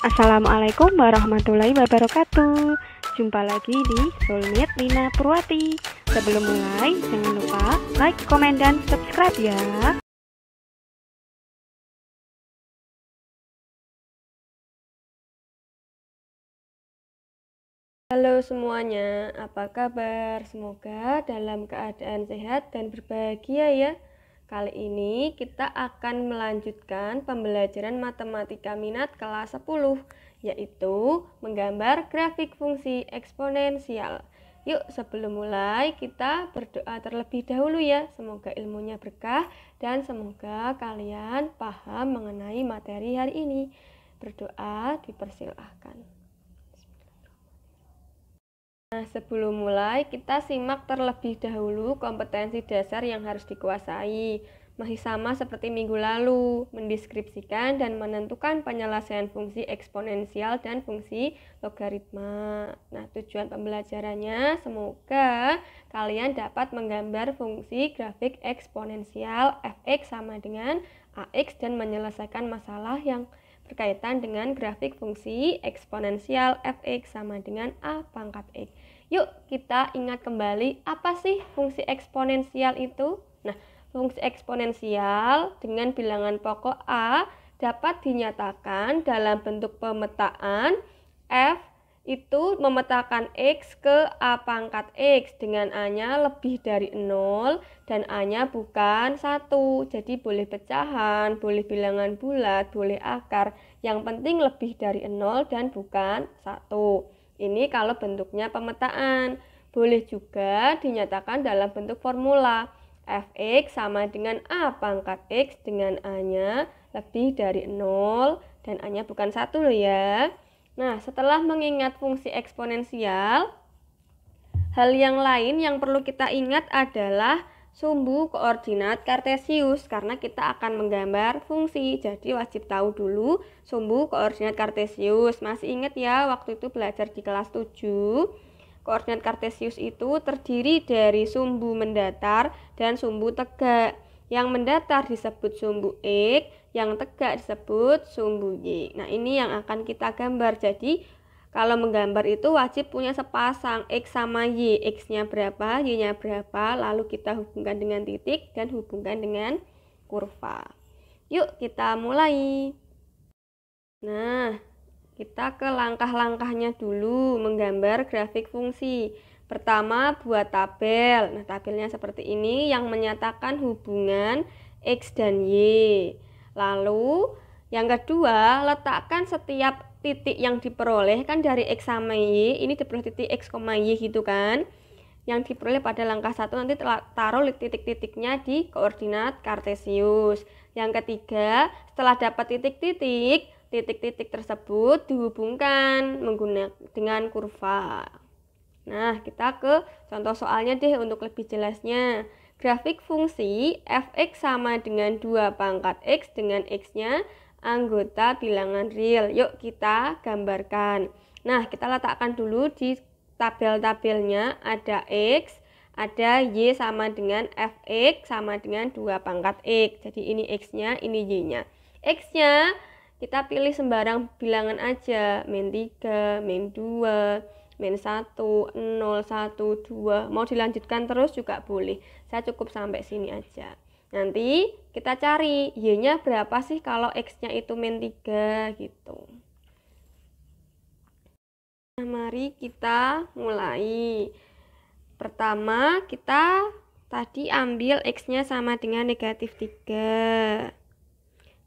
Assalamualaikum warahmatullahi wabarakatuh. Jumpa lagi di Soulmate Lina Purwati. Sebelum mulai, jangan lupa like, komen, dan subscribe ya. Halo semuanya, apa kabar? Semoga dalam keadaan sehat dan berbahagia ya. Kali ini kita akan melanjutkan pembelajaran matematika minat kelas 10, yaitu menggambar grafik fungsi eksponensial. Yuk, sebelum mulai kita berdoa terlebih dahulu ya. Semoga ilmunya berkah dan semoga kalian paham mengenai materi hari ini. Berdoa dipersilahkan. Nah, sebelum mulai, kita simak terlebih dahulu kompetensi dasar yang harus dikuasai. Masih sama seperti minggu lalu, mendeskripsikan dan menentukan penyelesaian fungsi eksponensial dan fungsi logaritma. Nah, tujuan pembelajarannya semoga kalian dapat menggambar fungsi grafik eksponensial fx sama dengan ax dan menyelesaikan masalah yang berkaitan dengan grafik fungsi eksponensial fx sama dengan a pangkat x. Yuk kita ingat kembali apa sih fungsi eksponensial itu? Nah, fungsi eksponensial dengan bilangan pokok a dapat dinyatakan dalam bentuk pemetaan f itu memetakan x ke a pangkat x dengan a-nya lebih dari 0 dan a-nya bukan 1. Jadi boleh pecahan, boleh bilangan bulat, boleh akar. Yang penting lebih dari 0 dan bukan 1. Ini kalau bentuknya pemetaan. Boleh juga dinyatakan dalam bentuk formula. Fx sama dengan a pangkat x dengan a-nya lebih dari 0 dan a-nya bukan 1 loh ya. Nah, setelah mengingat fungsi eksponensial, hal yang lain yang perlu kita ingat adalah sumbu koordinat kartesius karena kita akan menggambar fungsi. Jadi wajib tahu dulu sumbu koordinat kartesius. Masih ingat ya waktu itu belajar di kelas 7. Koordinat kartesius itu terdiri dari sumbu mendatar dan sumbu tegak. Yang mendatar disebut sumbu X, yang tegak disebut sumbu Y. Nah, ini yang akan kita gambar. Jadi, kalau menggambar itu wajib punya sepasang X sama Y. X-nya berapa, Y-nya berapa, lalu kita hubungkan dengan titik dan hubungkan dengan kurva. Yuk, kita mulai. Nah, kita ke langkah-langkahnya dulu menggambar grafik fungsi. Pertama, buat tabel. Nah, tabelnya seperti ini yang menyatakan hubungan X dan Y. Lalu, yang kedua, letakkan setiap titik yang diperoleh kan dari X sama Y. Ini diperoleh titik X, Y gitu kan. Yang diperoleh pada langkah 1 nanti taruh titik-titiknya di koordinat kartesius. Yang ketiga, setelah dapat titik-titik, titik-titik tersebut dihubungkan menggunakan dengan kurva. Nah, kita ke contoh soalnya deh untuk lebih jelasnya. Grafik fungsi fx sama dengan 2 pangkat x dengan x-nya anggota bilangan real. Yuk kita gambarkan. Nah, kita letakkan dulu di tabel-tabelnya ada x, ada y sama dengan fx sama dengan 2 pangkat x. Jadi ini x-nya, ini y-nya. X-nya kita pilih sembarang bilangan aja, min 3, min 2, min 1, 0, 1, 2. Mau dilanjutkan terus juga boleh. Saya cukup sampai sini aja. Nanti kita cari y-nya berapa sih kalau x-nya itu min 3 gitu. Nah, mari kita mulai. Pertama, kita tadi ambil x-nya sama dengan negatif 3.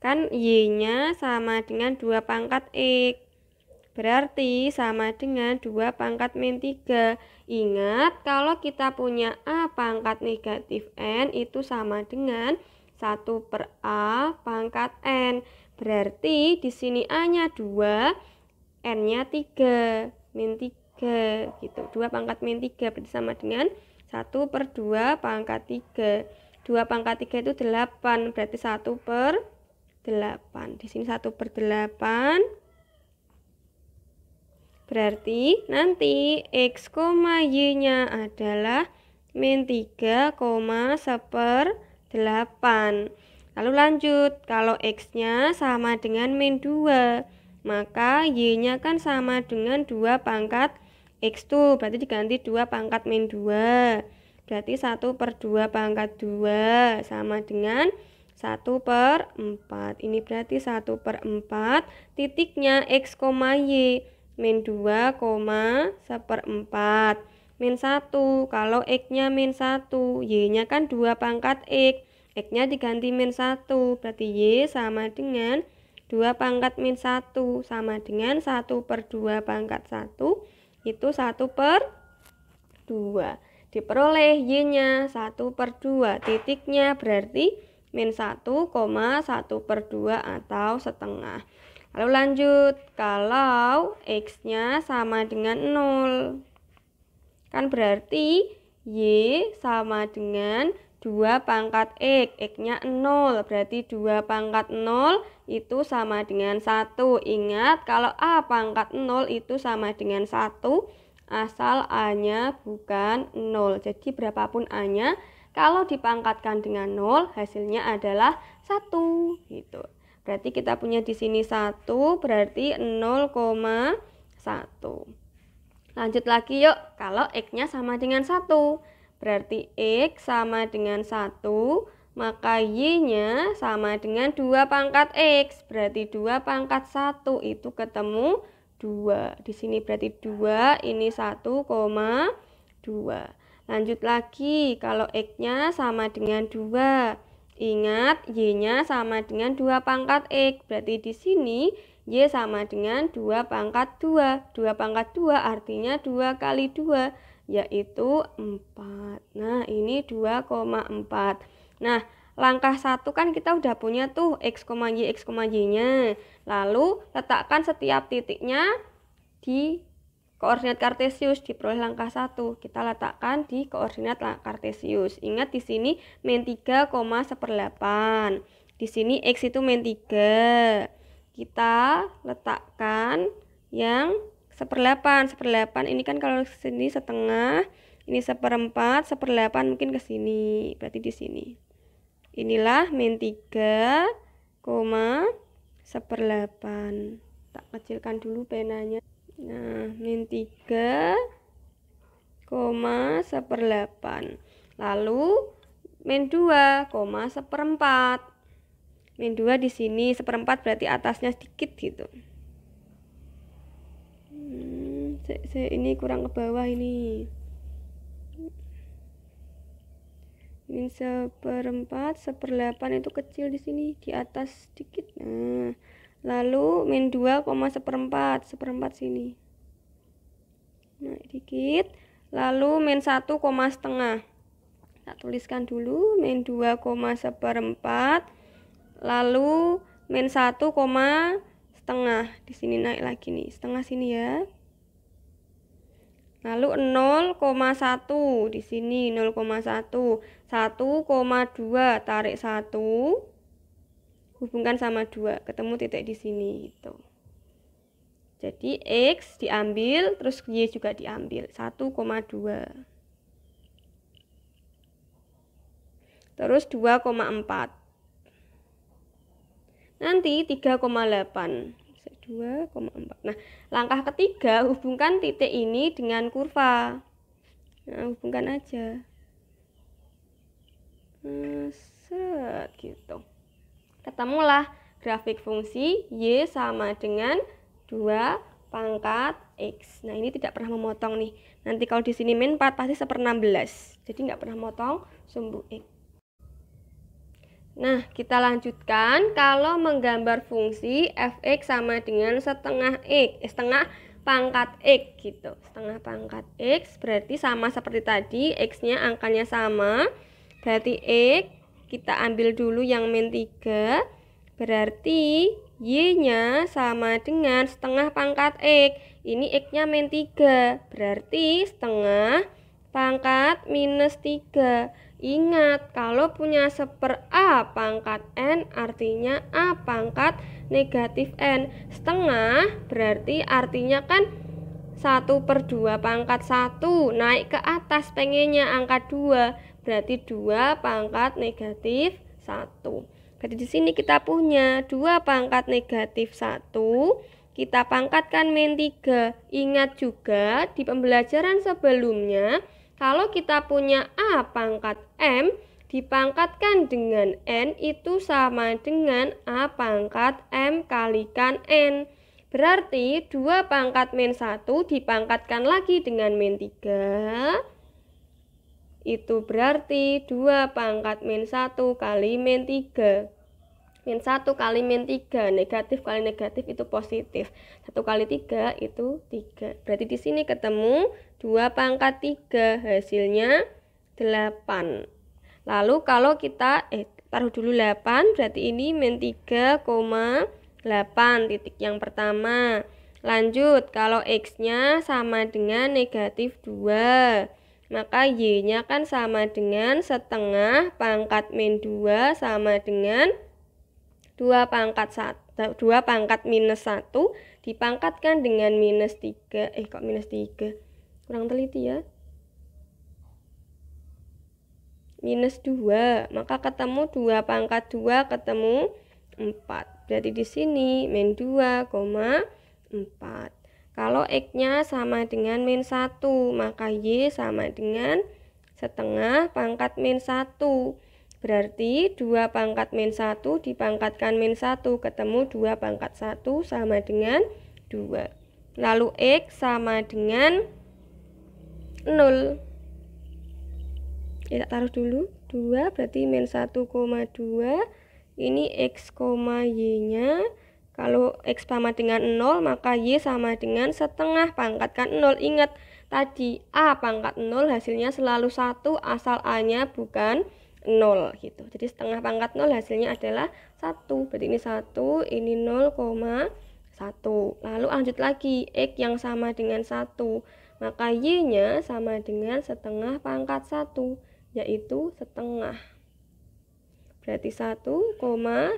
Kan y-nya sama dengan 2 pangkat x. Berarti sama dengan 2 pangkat min 3. Ingat, kalau kita punya a pangkat negatif n itu sama dengan 1 per a pangkat n. Berarti di sini a-nya 2, n-nya 3, min 3 gitu. 2 pangkat min 3 berarti sama dengan 1 per 2 pangkat 3. 2 pangkat 3 itu 8, berarti 1 per 8. Di sini 1 per 8. Berarti nanti x, y-nya adalah min 3, 1/8. Lalu lanjut, kalau x-nya sama dengan min 2. Maka Y-nya kan sama dengan 2 pangkat X tuh, berarti diganti 2 pangkat min 2. Berarti 1/2 pangkat 2 sama dengan 1/4. Ini berarti 1/4. Titiknya X, Y. Min 2, 1/4. Min 1. Kalau X-nya min 1. Y-nya kan 2 pangkat X. X-nya diganti min 1. Berarti Y sama dengan 2 pangkat min 1. Sama dengan 1/2 pangkat 1. Itu 1/2. Diperoleh Y-nya 1/2. Titiknya berarti min 1,1/2 atau setengah. Lalu lanjut, kalau X-nya sama dengan 0. Kan berarti Y sama dengan 2 pangkat X. X-nya 0, berarti 2 pangkat 0 itu sama dengan 1. Ingat, kalau A pangkat 0 itu sama dengan 1, asal A-nya bukan 0. Jadi berapapun A-nya, kalau dipangkatkan dengan 0, hasilnya adalah 1. Gitu. Berarti kita punya di sini 1, berarti 0,1. Lanjut lagi yuk, kalau X-nya sama dengan 1. Berarti X sama dengan 1, maka Y-nya sama dengan 2 pangkat X. Berarti 2 pangkat 1 itu ketemu 2. Di sini berarti 2, ini 1,2. Lanjut lagi, kalau X-nya sama dengan 2. Ingat, Y-nya sama dengan 2 pangkat X. Berarti di sini Y sama dengan 2 pangkat 2. 2 pangkat 2 artinya 2 kali 2, yaitu 4. Nah, ini 2,4. Nah, langkah 1 kan kita udah punya tuh X, Y-nya. Lalu, letakkan setiap titiknya di koordinat kartesius. Diperoleh langkah 1. Kita letakkan di koordinat kartesius. Ingat di sini min 3,1/8. Di sini X itu min 3. Kita letakkan yang 1/8. 1/8 ini kan kalau sini setengah, ini 1/4, 1/8 mungkin ke sini. Berarti di sini. Inilah min 3,1/8. Tak kecilkan dulu penanya. Nah, min 3,1/8. Lalu min 2,1/4. Min 2 di sini 1/4 berarti atasnya sedikit gitu. Ini kurang ke bawah ini. Min 1/4, 1/8 itu kecil di sini, di atas sedikit. Nah, lalu min 2,1/4, 1/4 sini. Nah, dikit. Lalu min 1,5. Tak tuliskan dulu min 2,1/4. Lalu min 1,5. Di sini naik lagi nih, setengah sini ya. Lalu 0,1 di sini 0,1. 1,2 tarik 1. Hubungkan sama 2, ketemu titik di sini gitu. Jadi X diambil, terus Y juga diambil, 1,2. Terus 2,4. Nanti 3,8. 2,4. Nah, langkah ketiga, hubungkan titik ini dengan kurva. Nah, hubungkan aja. Set gitu. Ketemulah grafik fungsi Y sama dengan 2 pangkat X. Nah, ini tidak pernah memotong nih. Nanti kalau di sini min 4 pasti 1/16. Jadi nggak pernah motong sumbu X. Nah, kita lanjutkan. Kalau menggambar fungsi f(x) sama dengan setengah pangkat X gitu. Setengah pangkat X berarti sama seperti tadi, X-nya angkanya sama. Berarti X kita ambil dulu yang min 3. Berarti Y-nya sama dengan setengah pangkat X. Ini X-nya min 3. Berarti setengah pangkat minus 3. Ingat, kalau punya 1/A pangkat N artinya A pangkat negatif N. Setengah berarti artinya kan 1/2 pangkat 1. Naik ke atas pengennya angka 2. Berarti 2 pangkat negatif 1. Berarti di sini kita punya 2 pangkat negatif 1 kita pangkatkan min 3. Ingat juga di pembelajaran sebelumnya, kalau kita punya A pangkat M, dipangkatkan dengan N itu sama dengan A pangkat M kalikan N. Berarti 2 pangkat min 1 dipangkatkan lagi dengan min 3. Itu berarti 2 pangkat min 1 kali min 3. Min 1 kali min 3, negatif kali negatif itu positif. 1 kali 3 itu 3. Berarti di sini ketemu 2 pangkat 3, hasilnya 8. Lalu kalau kita taruh dulu 8, berarti ini min 3,8 titik yang pertama. Lanjut, kalau X-nya sama dengan negatif 2, maka Y-nya kan sama dengan setengah pangkat min 2 sama dengan 2 pangkat minus 1 dipangkatkan dengan minus 3. Kok minus 3? Kurang teliti ya. Minus 2, maka ketemu 2 pangkat 2 ketemu 4. Berarti di sini min 2,4. Kalau X-nya sama dengan min 1, maka Y sama dengan setengah pangkat min 1. Berarti 2 pangkat min 1 dipangkatkan min 1 ketemu 2 pangkat 1 sama dengan 2. Lalu X sama dengan 0. Kita taruh dulu 2, berarti min 1,2. Ini X, Y-nya. Kalau X sama dengan 0, maka Y sama dengan setengah pangkatkan 0. Ingat tadi A pangkat 0 hasilnya selalu 1 asal A-nya bukan 0 gitu. Jadi setengah pangkat 0 hasilnya adalah 1. Berarti ini 1, ini 0,1. Lalu lanjut lagi, X yang sama dengan 1, maka Y-nya sama dengan setengah pangkat 1, yaitu setengah. Berarti 1,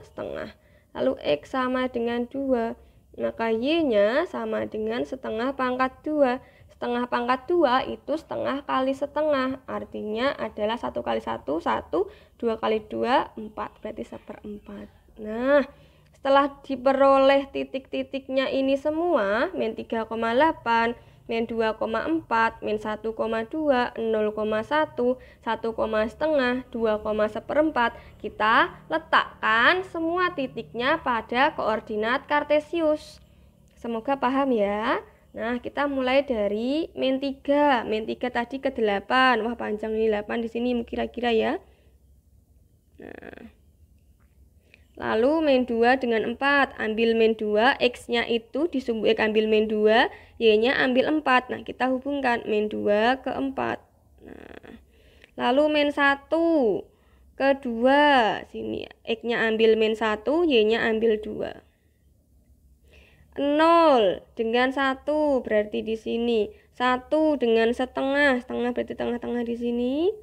setengah. Lalu X sama dengan 2, maka Y-nya sama dengan setengah pangkat 2. Setengah pangkat 2 itu setengah kali setengah, artinya adalah 1 kali 1, 1, 2 kali 2, 4, berarti 1/4. Nah, setelah diperoleh titik-titiknya ini semua, min 3,8, min 2,4, min 1,2, 0,1, 1,5, 2,1/4, kita letakkan semua titiknya pada koordinat kartesius. Semoga paham ya. Nah, kita mulai dari min 3. Min 3 tadi ke 8. Wah, panjang ini 8 di sini kira-kira ya. Nah, lalu min 2 dengan 4. Ambil min 2, X-nya itu disumbu X ambil min 2, Y-nya ambil 4. Nah, kita hubungkan min 2 ke 4. Nah, lalu min 1 ke 2. Sini X-nya ambil min 1, Y-nya ambil 2. 0 dengan 1 berarti di sini 1 dengan setengah, setengah berarti tengah-tengah di sini.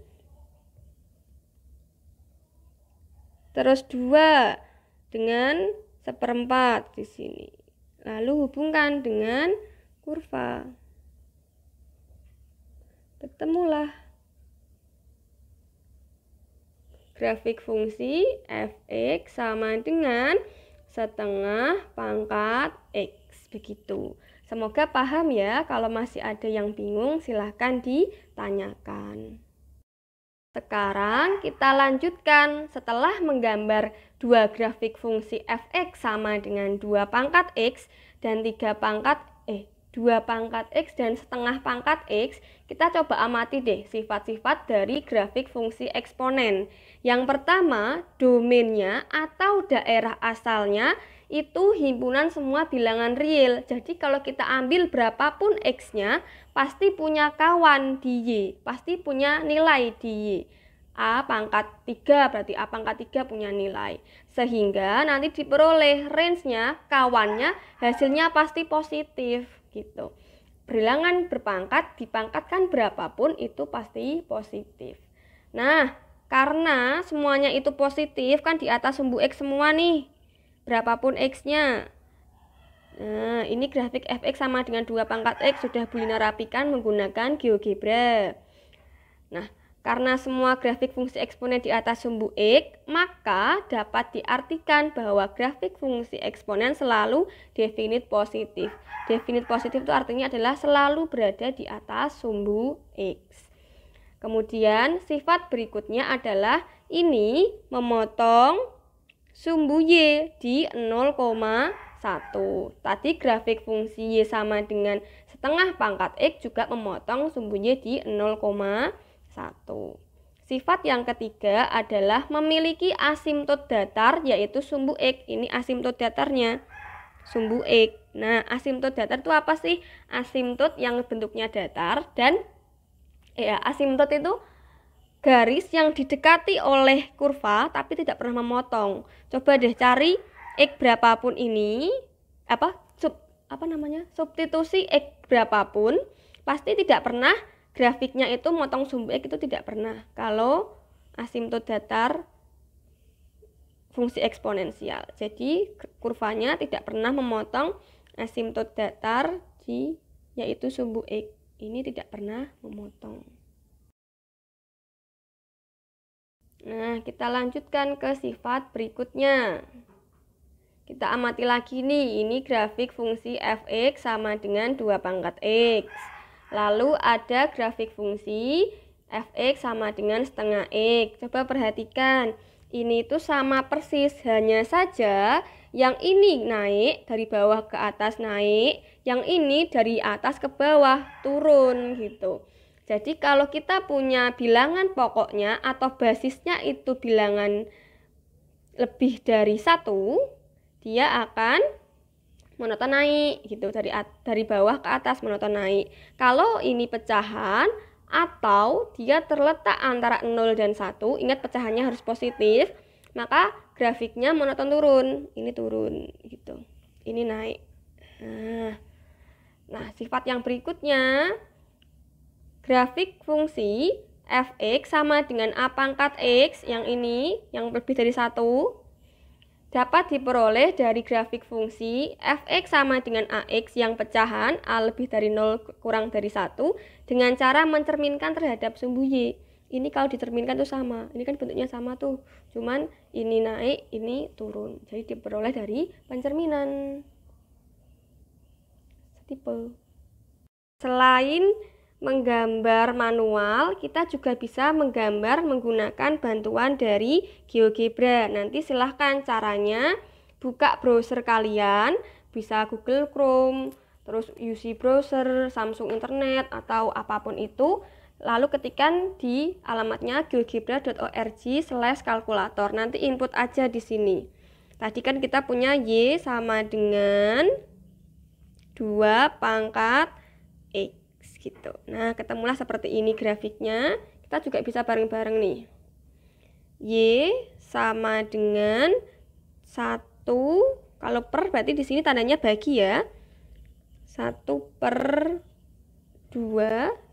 Terus 2 dengan 1/4 di sini. Lalu hubungkan dengan kurva. Ketemulah grafik fungsi f(x) sama dengan setengah pangkat X, begitu. Semoga paham ya. Kalau masih ada yang bingung silahkan ditanyakan. Sekarang kita lanjutkan. Setelah menggambar dua grafik fungsi f(x) sama dengan 2 pangkat X dan 2 pangkat X dan setengah pangkat X, kita coba amati deh sifat-sifat dari grafik fungsi eksponen. Yang pertama, domainnya atau daerah asalnya itu himpunan semua bilangan real. Jadi kalau kita ambil berapapun X-nya, pasti punya kawan di Y, pasti punya nilai di Y. A pangkat 3 berarti A pangkat 3 punya nilai. Sehingga nanti diperoleh range-nya, kawannya, hasilnya pasti positif gitu. Bilangan berpangkat dipangkatkan berapapun itu pasti positif. Nah, karena semuanya itu positif kan di atas sumbu X semua nih. Berapapun X-nya. Nah, ini grafik f(x) sama dengan 2 pangkat X sudah Bulina rapikan menggunakan GeoGebra. Nah, Karena semua grafik fungsi eksponen di atas sumbu X, maka dapat diartikan bahwa grafik fungsi eksponen selalu definit positif. Definit positif itu artinya adalah selalu berada di atas sumbu X. Kemudian sifat berikutnya adalah ini memotong sumbu Y di 0,1. Tadi grafik fungsi Y sama dengan setengah pangkat X juga memotong sumbu Y di 0,1. Sifat yang ketiga adalah memiliki asimtot datar, yaitu sumbu X. Ini asimtot datarnya, sumbu X. Nah, asimtot datar itu apa sih? Asimtot yang bentuknya datar dan asimtot itu garis yang didekati oleh kurva tapi tidak pernah memotong. Coba deh cari X berapapun ini, substitusi X berapapun, pasti tidak pernah grafiknya itu motong sumbu X, itu tidak pernah. Kalau asimtot datar fungsi eksponensial. Jadi kurvanya tidak pernah memotong asimtot datar yaitu sumbu X. Ini tidak pernah memotong. Nah, kita lanjutkan ke sifat berikutnya. Kita amati lagi nih, ini grafik fungsi fx sama dengan 2 pangkat x. Lalu ada grafik fungsi fx sama dengan setengah x. Coba perhatikan, ini tuh sama persis, hanya saja yang ini naik dari bawah ke atas naik, yang ini dari atas ke bawah turun gitu. Jadi kalau kita punya bilangan pokoknya atau basisnya itu bilangan lebih dari 1, dia akan monoton naik gitu, dari bawah ke atas monoton naik. Kalau ini pecahan atau dia terletak antara 0 dan 1, ingat pecahannya harus positif, maka grafiknya monoton turun. Ini turun gitu, ini naik. Nah, sifat yang berikutnya, grafik fungsi fx sama dengan a pangkat x, yang ini yang lebih dari 1, dapat diperoleh dari grafik fungsi fx sama dengan ax yang pecahan a lebih dari 0 kurang dari 1 dengan cara mencerminkan terhadap sumbu y. Ini kalau dicerminkan tuh sama, ini kan bentuknya sama tuh, cuman ini naik, ini turun. Jadi diperoleh dari pencerminan. Tipe. Selain menggambar manual, kita juga bisa menggambar menggunakan bantuan dari GeoGebra. Nanti silahkan caranya, buka browser kalian, bisa Google Chrome, terus UC Browser, Samsung Internet, atau apapun itu. Lalu ketikkan di alamatnya geogebra.org/kalkulator. Nanti input aja di sini. Tadi kan kita punya Y sama dengan 2 pangkat X gitu. Nah, ketemulah seperti ini grafiknya. Kita juga bisa bareng-bareng nih. Y sama dengan 1, kalau per berarti di sini tandanya bagi ya. 1/2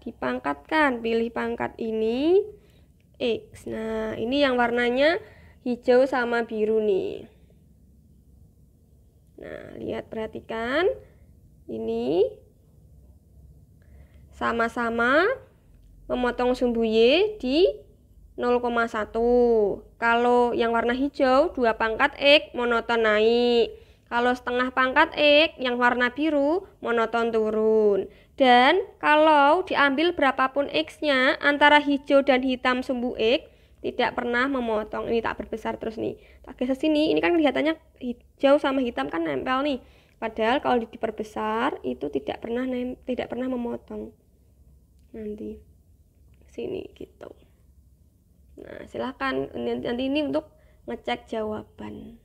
dipangkatkan, pilih pangkat ini X. Nah, ini yang warnanya hijau sama biru nih. Nah, lihat, perhatikan. Ini sama-sama memotong sumbu Y di 0,1. Kalau yang warna hijau 2 pangkat X monoton naik. Kalau setengah pangkat X yang warna biru monoton turun. Dan kalau diambil berapapun X-nya antara hijau dan hitam sumbu X tidak pernah memotong. Ini tak berbesar terus nih. Tak geser sini, ini kan kelihatannya hijau sama hitam kan nempel nih. Padahal kalau diperbesar itu tidak pernah memotong. Nanti sini gitu. Nah, silahkan nanti ini untuk ngecek jawaban.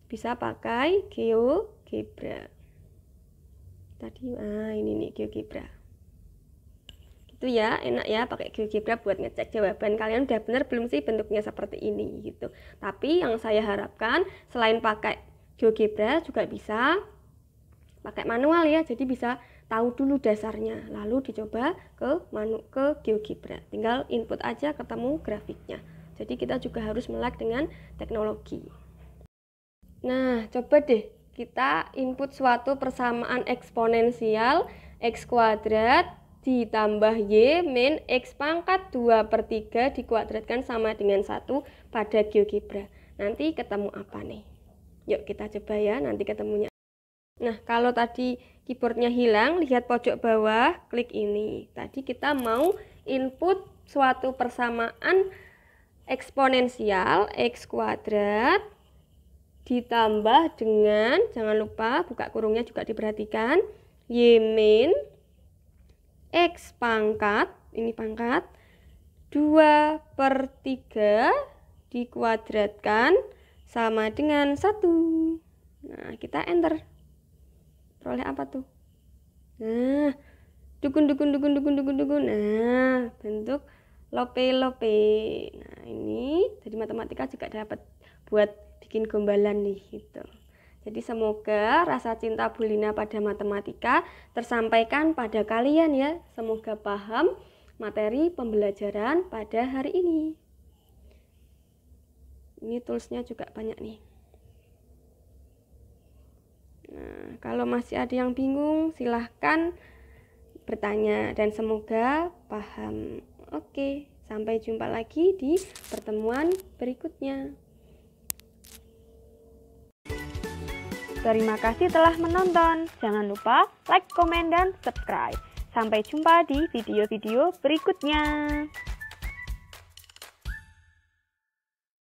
Bisa pakai GeoGebra. Tadi ini nih GeoGebra. Itu ya, enak ya pakai GeoGebra buat ngecek jawaban kalian udah benar belum sih bentuknya seperti ini gitu. Tapi yang saya harapkan selain pakai GeoGebra juga bisa pakai manual ya. Jadi bisa tahu dulu dasarnya, lalu dicoba ke GeoGebra. Tinggal input aja ketemu grafiknya. Jadi kita juga harus melek dengan teknologi. Nah, coba deh kita input suatu persamaan eksponensial x kuadrat ditambah Y min X pangkat 2/3 dikuadratkan sama dengan 1 pada GeoGebra. Nanti ketemu apa nih? Yuk kita coba ya, nanti ketemunya. Nah, kalau tadi keyboardnya hilang, lihat pojok bawah, klik ini. Tadi kita mau input suatu persamaan eksponensial X kuadrat ditambah dengan, jangan lupa buka kurungnya juga diperhatikan, Y min X pangkat, ini pangkat, 2/3 dikuadratkan sama dengan 1. Nah, kita enter. Peroleh apa tuh? Nah, dukun. Nah, bentuk lope. Nah, ini jadi matematika juga dapat buat bikin gombalan nih gitu. Jadi semoga rasa cinta Bu Lina pada matematika tersampaikan pada kalian ya. Semoga paham materi pembelajaran pada hari ini. Ini toolsnya juga banyak nih. Nah, kalau masih ada yang bingung silahkan bertanya dan semoga paham. Oke, sampai jumpa lagi di pertemuan berikutnya. Terima kasih telah menonton. Jangan lupa like, komen, dan subscribe. Sampai jumpa di video-video berikutnya.